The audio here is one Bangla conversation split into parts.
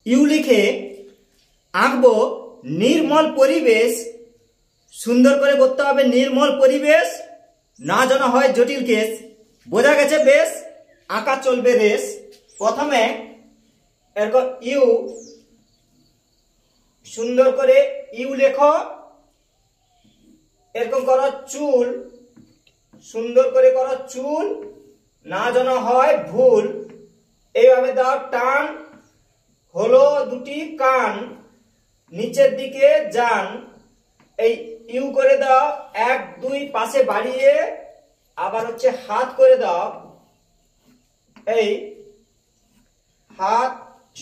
ইউ লিখে আঁকবো নির্মল পরিবেশ। সুন্দর করে করতে হবে, নির্মল পরিবেশ, না যেন হয় জটিল কেস। বোঝা গেছে? বেশ, আঁকা চলবে রেস। প্রথমে এরকম ইউ, সুন্দর করে ইউ লেখো। এরকম করো চুল, সুন্দর করে করো চুল, না যেন হয় ভুল। এইভাবে দাও টান, হলো দুটি কান, নিচের দিকে যান। এই ইউ করে দাও, 1 2 পাশে বাড়িয়ে, আবার হচ্ছে হাত করে দাও। এই হাত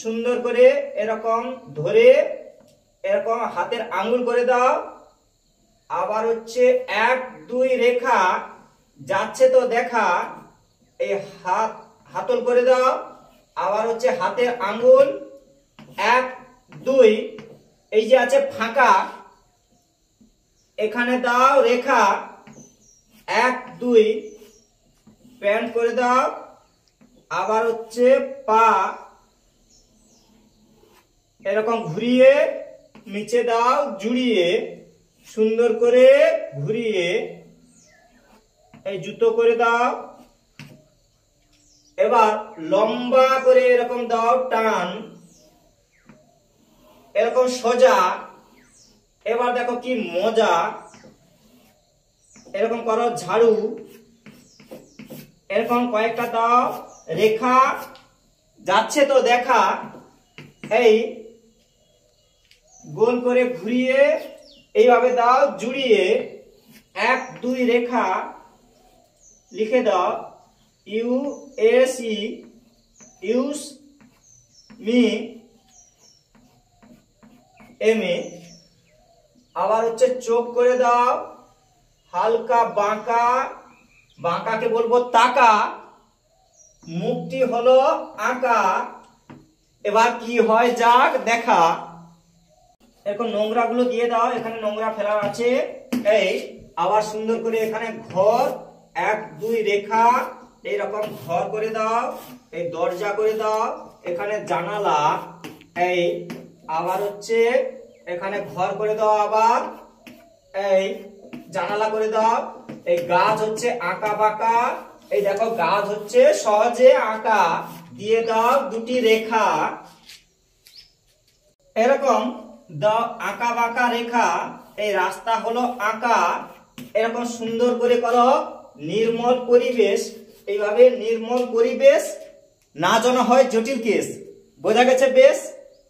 সুন্দর করে এরকম ধরে এরকম হাতের আঙ্গুল করে দাও। আবার হচ্ছে 1 2 রেখা যাচ্ছে তো দেখা, এই হাত হাতল করে দাও। আবার হচ্ছে হাতের আঙ্গুল 1 2, এই যে আছে ফাঁকা, এখানে দাও রেখা 1 2, প্যান্ট করে দাও। আবার হচ্ছে পা এরকম ঘুরিয়ে নিচে দাও জুড়িয়ে, সুন্দর করে ঘুরিয়ে এই জুতো করে দাও। এবার লম্বা করে এরকম দাও টান, এরকম সোজা। এবার দেখো কি মজা, এরকম করো ঝাড়ু, এরকম কয়েকটা দাও রেখা যাচ্ছে তো দেখা। এই গোল করে ঘুরিয়ে এইভাবে দাও জুড়িয়ে 1 2 রেখা লিখে দাও। U S E, use me M A. আবার হচ্ছে চোখ করে দাও হালকা বাঁকা, বাঁকাকে বলবো তাকা, মুখটি হলো আঁকা। এবার কি হয় যাক দেখা। এখন নোংরা গুলো দিয়ে দাও, এখানে নোংরা ফেলার আছে। এই আবার সুন্দর করে এখানে ঘর 1 2 রেখা এইরকম ঘর করে দাও। এই দরজা করে দাও, এখানে জানালা। এই আবার হচ্ছে এখানে ঘর করে দাও, আবার এই জানালা করে দাও। এই গাছ হচ্ছে আঁকা বাঁকা, এই দেখো গাছ হচ্ছে সহজে আঁকা, দিয়ে দাও দুটি রেখা। এরকম দাও আঁকা বাঁকা রেখা, এই রাস্তা হলো আঁকা। এরকম সুন্দর করে করো নির্মল পরিবেশ। এইভাবে নির্মল পরিবেশ, না যেন হয় জটিল কেস। বোঝা গেছে? বেশ।